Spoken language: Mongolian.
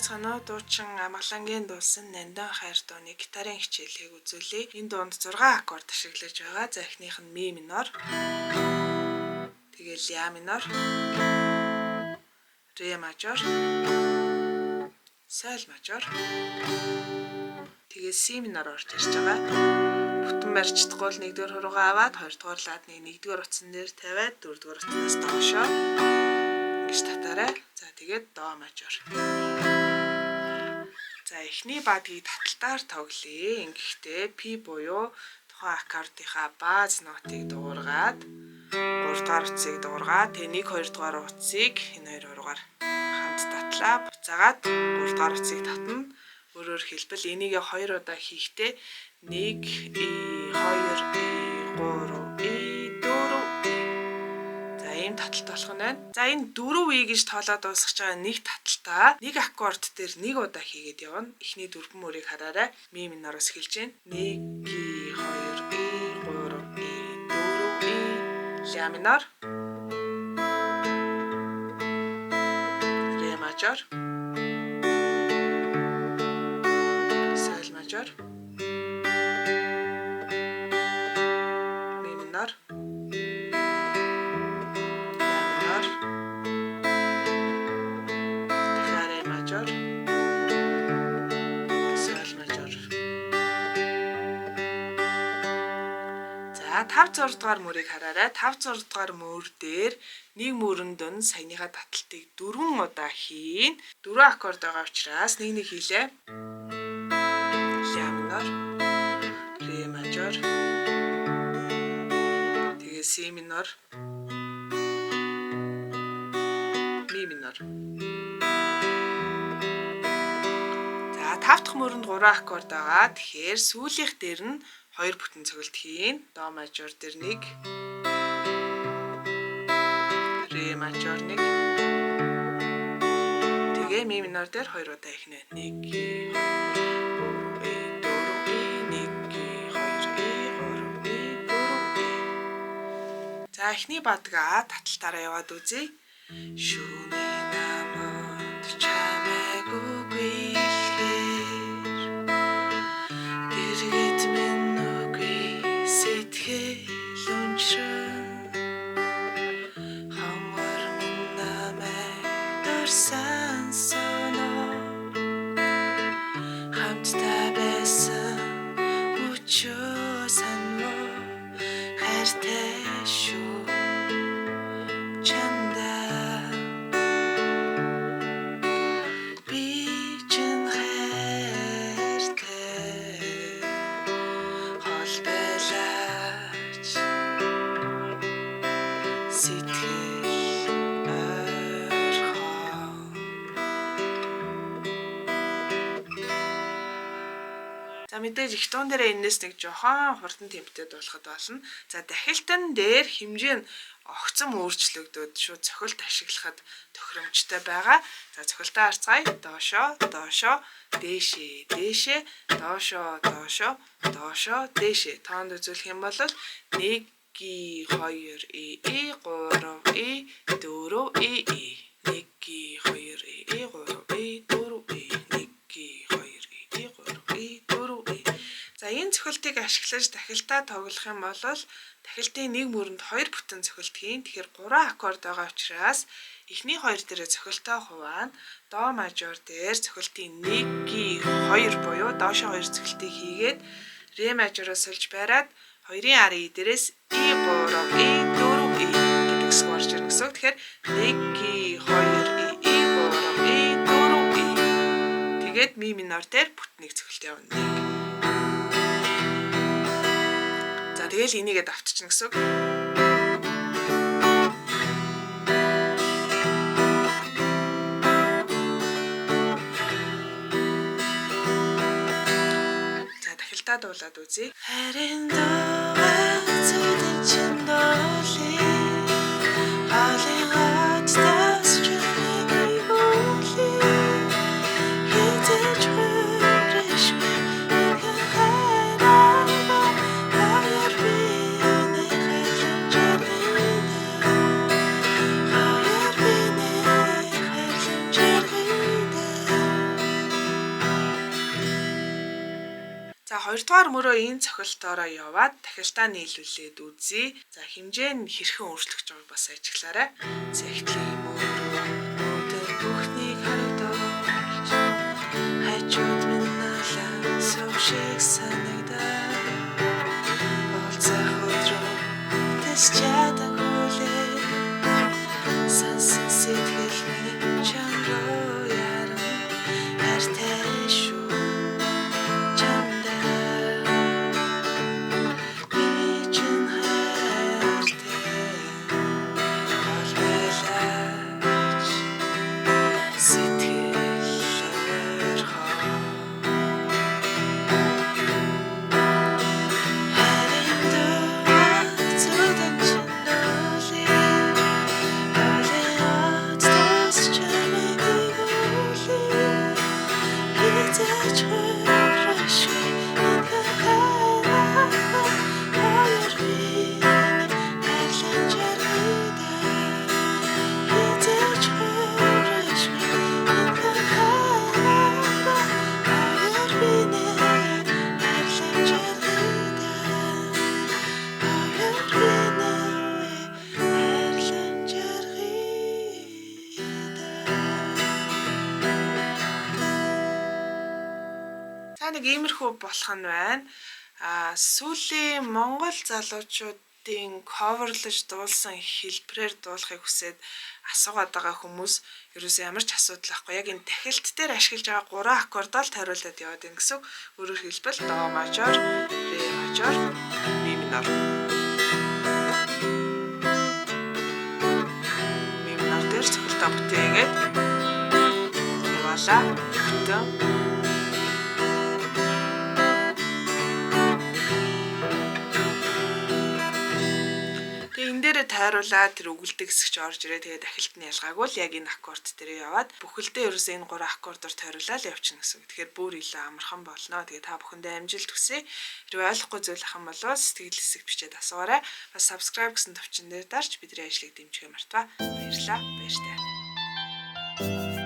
Санацгаанаа дуучин Амгалангийн дуулсан Нандан хайр дууны гитарын хичээлийг үзүүлье. Энэ дуунд 6 аккорд ашиглаж байгаа. За эхнийх нь ми минор, тэгэл ля минор, ре мажор, соль мажор, тэгээ си минор орж ирж байгаа. Бүтэн барьцдаггүй л 1-р хуруугаа аваад 2-р ладныг 1-р утсан дээр тавиад 4-р утснаас доошоо ингэж татаарай. За тэгээд до мажор. За эхний бадгийг таталтаар тоглоё. Ингэхдээ пи буюу тухайн аккордынхаа бааз нотыг дуургаад 3-р утсыг дуургаад тэгээ 1-2-р утсыг энэ хоёр хуруугаар хамт татлаа. Буцаагаад 3-р утсыг татна. Өөрөөр хэлбэл энийг 2 удаа хийхдээ 1 2 3 4 таталт болох нь байна. За энэ 4 гэж тоолоод дуусгаж байгаа нэг таталтаа нэг аккорд дээр нэг удаа хийгээд явна. Эхний дөрвөн мөрийг хараарай. Ми минороос эхэлж байна. 1 2 3 4 ля минор, ре мажор, соль мажор, ми минор, за 5-6 дугаар мөрийг хараарай. 5-6 дугаар мөр дээр нэг мөрөнд нь саяныхаа таталтыг 4 удаа хийн. 4 аккорд байгаа учраас нэг хийлээ. Ля минор, ре мажор, тэгээ си минор, ми минор. За 5 дахь мөрөнд 3 аккорд байгаа. Тэгэхээр сүүлийнх дээр нь 2 бүтэн цогцолт хийн. До мажор дээр 1, ре мажор 1, тэгээ ми минор дээр 2 удаа ихнэ. 1 За эхний бадгаа таталтаараа яваад үзье. Шүүний намд чамайг үгүйхээр дэргэд минь үгүй сэтгэл уншран хамар минь намайг дурсан соноо хамтдаа байсан өчөө санаа хайртай шүү. За мэдээж их туун дээр энэс нэг жохон хурдан темптэй болоход болно. За дахилтан дээр хэмжээ нь огцом өөрчлөгдөд шууд цохилт ашиглахад тохиромжтой байгаа. За цохилтоо харцгаая. Доошоо, доошоо, дээшээ, дээшээ, доошоо, доошоо, доошоо, дээшээ. Тоонд үзүүлэх юм бол 1 2 3 4 1 2 За энэ цохилтыг ашиглаж дахилтаа тоглох юм бол дахилтын нэг мөрөнд 2 бүтэн цохилт хийн. Тэгэхээр 3 аккорд байгаа учраас эхний 2 дээрээ цохилтоо хуваана. До мажор дээр цохилтын 1 2 буюу доошоо 2 цохилтыг хийгээд ре мажороос сольж байраад 2-ын арын дээрээс и 3 и 4 и гэдэг хэсэг орж ирнэ гэсэн. Тэгэхээр 1 2 и 3 и 4 и тэгээд ми минор дээр бүтнийг цохилт явна. За тэгэл энийгээ давтчихна гэсэн үг. За дахилтаа дуулаад үзье. Харин доо зүдэн чин дооли халин хатдас чамайг үгүй хитэж хүрэж Хоёрдугаар мөрөө энэ цохилтоороо яваад тахилтаа нийлүүлээд үзье. За хэмжээ нь хэрхэн өөрчлөгдөж байгааг бас ажиглаарай. Цэгтлийн мөрөө өдөр бүхнийг харагдаж хажууд минь налан сувшиг санагдаа. Болцох өдрөө тэс чадах үлээ сансан сэтгэл минь чам руу яран хартай шүү. Нэг иймэрхүү болох нь байна. Сүүлийн Монгол залуучуудын coverлж дуулсан хэлбэрээр дуулахыг хүсээд асуугаад байгаа хүмүүс ерөөсөө ямар ч асуудал байхгүй. Яг энэ тахилт дээр ашиглаж байгаа 3 аккордоо л тариулаад яваад байна гэсэн. Өөрөөр хэлбэл до мажор, ре мажор, ми минор. Ми минор дээр цохилтоо бүтээгээд яваалаа. Бүтэн дээрээ тайруулаад тэр өгүүлдэг хэсэгч орж ирээ. Тэгээд дахилт нь ялгаагүй л яг энэ аккорд дээр яваад бүхэлдээ ерөөсөө энэ 3 аккордоор тайруулаад явчихна гэсэн. Тэгэхээр бүр илүү амархан болно. Тэгээд та бүхэндээ амжилт хүсье. Хэрвээ ойлгохгүй зүйл ах юм бол сэтгэл хэсэг бичээд асуугаарай. Бас subscribe гэсэн төвчөн дээр дарж бидний ажлыг дэмжихээ мартава. Баярлалаа. Баяртай.